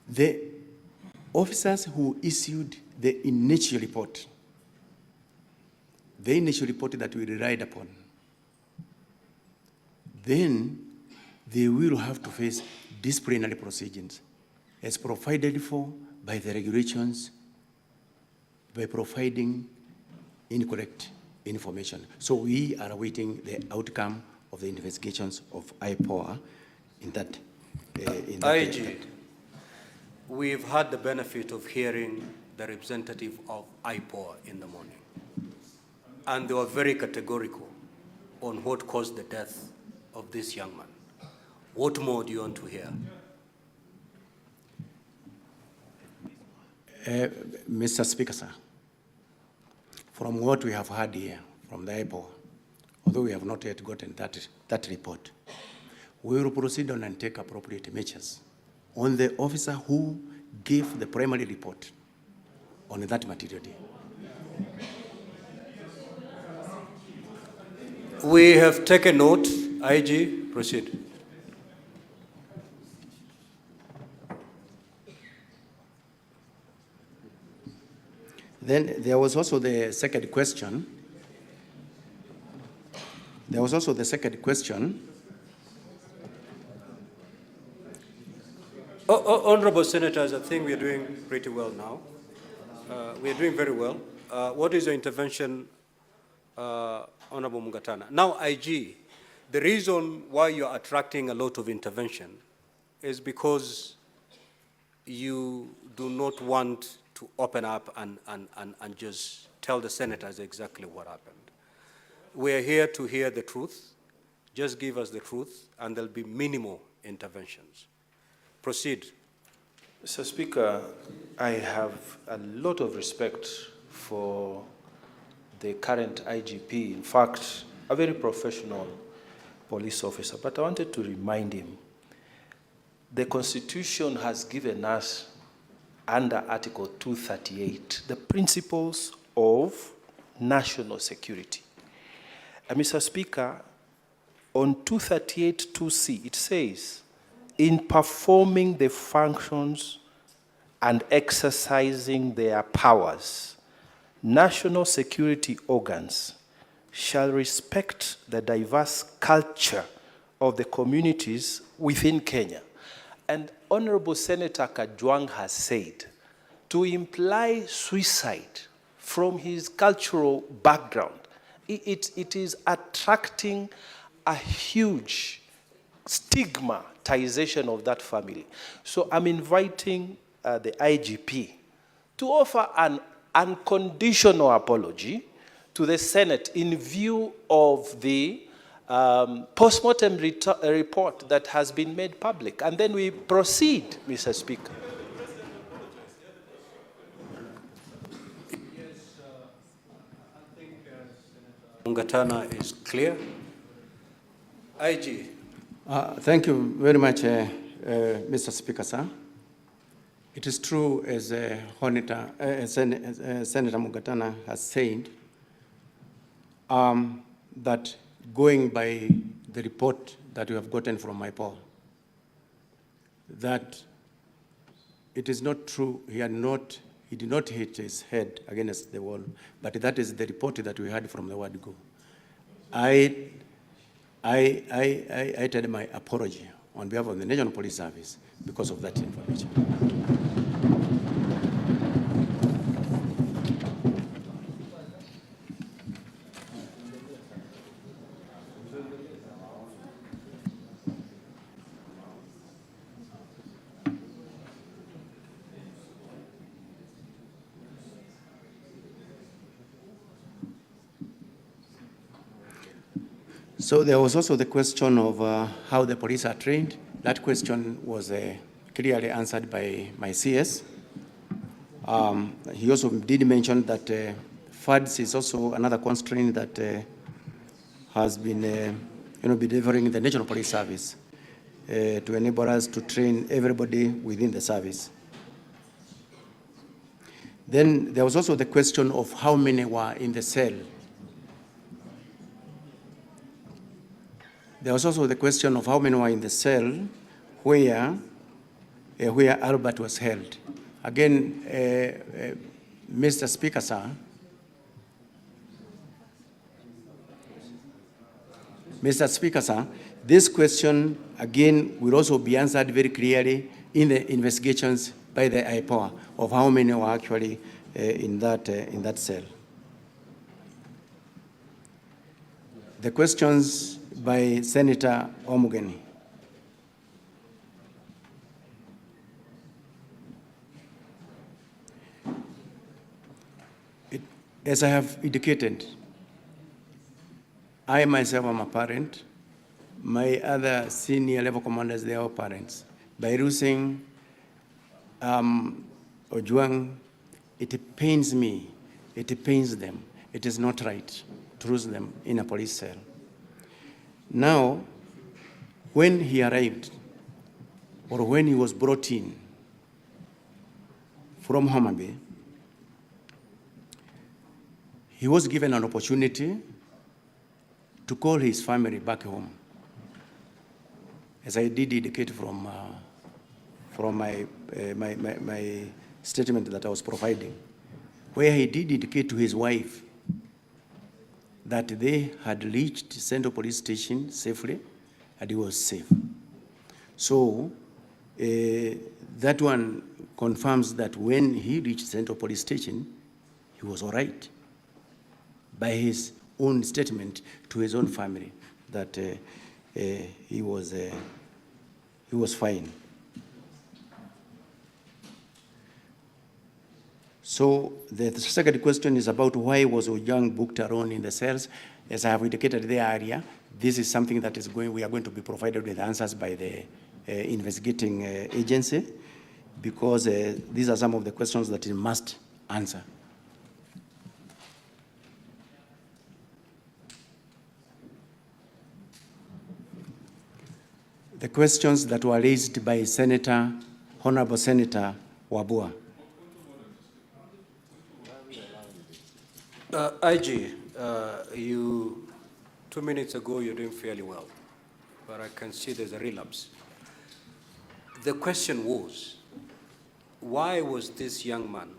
The officers who issued the initial report that we relied upon, then they will have to face disciplinary proceedings as provided for by the regulations by providing incorrect information. So we are awaiting the outcome of the investigations of IPOA in that. IG, we've had the benefit of hearing the representative of IPOA in the morning, and they were very categorical on what caused the death of this young man. What more do you want to hear? Mr. Speaker, sir, from what we have heard here from the IPOA, although we have not yet gotten that report, we will proceed on and take appropriate measures on the officer who gave the primary report on that material day. We have taken note. IG, proceed. Then there was also the second question. Honorable Senators, I think we are doing pretty well now. We are doing very well. What is your intervention, Honorable Mugatana? Now, IG, the reason why you're attracting a lot of intervention is because you do not want to open up and just tell the senators exactly what happened. We're here to hear the truth. Just give us the truth, and there'll be minimal interventions. Proceed. Mr. Speaker, I have a lot of respect for the current IGP. In fact, a very professional police officer. But I wanted to remind him, the Constitution has given us, under Article 238, the principles of national security. And Mr. Speaker, on 238(2)(c), it says, in performing the functions and exercising their powers, national security organs shall respect the diverse culture of the communities within Kenya. And Honorable Senator Ojwang has said, to imply suicide from his cultural background, it is attracting a huge stigmatization of that family. So I'm inviting the IGP to offer an unconditional apology to the Senate in view of the post-mortem report that has been made public. And then we proceed, Mr. Speaker. Yes, I think Senator Mugatana is clear. IG. Thank you very much, Mr. Speaker, sir. It is true, as Senator Mugatana has said, that going by the report that we have gotten from IPOA, that it is not true, he did not hit his head against the wall, but that is the report that we had from the word go. I tell my apology on behalf of the National Police Service because of that information. So there was also the question of how the police are trained. That question was clearly answered by my CS. He also did mention that funds is also another constraint that has been delivering the National Police Service to enable us to train everybody within the service. Then there was also the question of how many were in the cell. There was also the question of how many were in the cell where where Albert was held. Again, Mr. Speaker, sir, Mr. Speaker, sir, this question, again, will also be answered very clearly in the investigations by the IPOA of how many were actually in that cell. The questions by Senator Ojwang. As I have indicated, I myself am a parent. My other senior level commanders, they are all parents. By losing Ojwang, it pains me, it pains them. It is not right to lose them in a police cell. Now, when he arrived, or when he was brought in from Homa Bay, he was given an opportunity to call his family back home, as I did indicate from my statement that I was providing, where he did indicate to his wife that they had reached Central Police Station safely and he was safe. So that one confirms that when he reached Central Police Station, he was all right, by his own statement to his own family, that he was fine. So the second question is about why was Ojwang booked alone in the cells. As I have indicated there earlier, this is something that we are going to be provided with answers by the investigating agency, because these are some of the questions that it must answer. The questions that were raised by Honorable Senator Wabua. IG, you 2 minutes ago you're doing fairly well, but I can see there's a relapse. The question was, why was this young man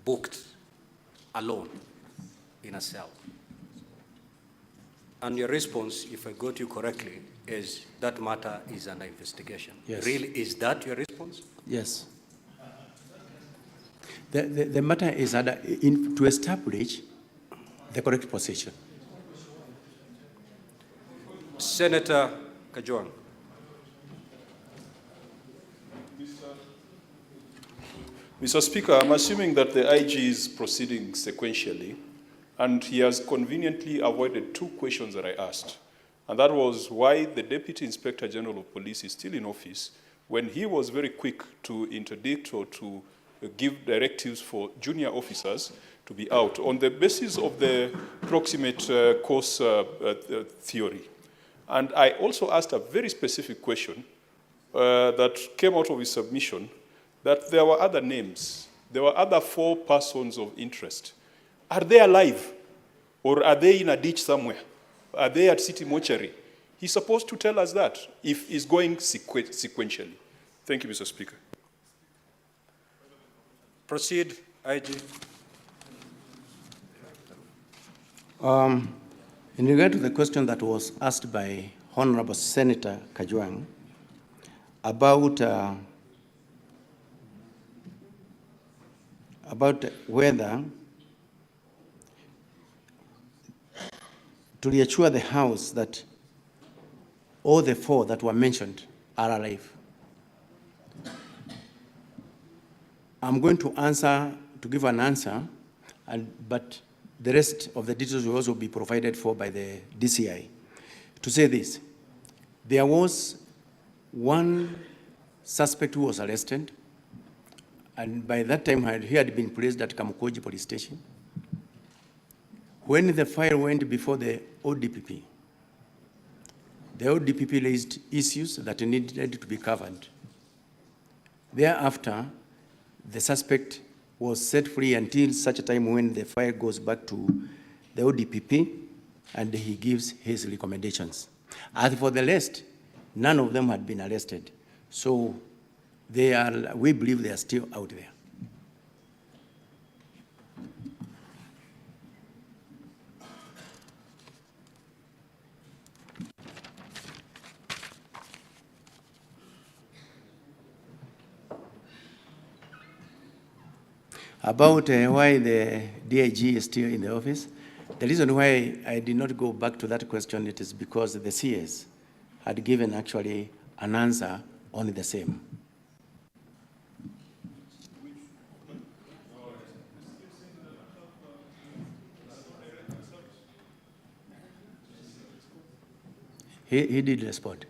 booked alone in a cell? And your response, if I got you correctly, is that matter is under investigation. Yes. Really, is that your response? Yes. The matter is to establish the correct position. Senator Ojwang. Mr. Speaker, I'm assuming that the IG is proceeding sequentially, and he has conveniently avoided two questions that I asked. And that was why the Deputy Inspector General of Police is still in office when he was very quick to interdict or to give directives for junior officers to be out on the basis of the proximate cause theory. And I also asked a very specific question that came out of his submission, that there were other names. There were other 4 persons of interest. Are they alive? Or are they in a ditch somewhere? Are they at City Mortuary? He's supposed to tell us that if he's going sequentially. Thank you, Mr. Speaker. Proceed, IG. In regard to the question that was asked by Honorable Senator Ojwang about whether to reassure the House that all the 4 that were mentioned are alive. I'm going to give an answer, but the rest of the details will also be provided for by the DCI. To say this, there was one suspect who was arrested, and by that time he had been placed at Kamukoji police station. When the file went before the ODPP raised issues that needed to be covered. Thereafter, the suspect was set free until such a time when the file goes back to the ODPP and he gives his recommendations. As for the rest, none of them had been arrested. So we believe they are still out there. About why the DIG is still in the office, the reason why I did not go back to that question, it is because the CS had given actually an answer on the same. He did respond.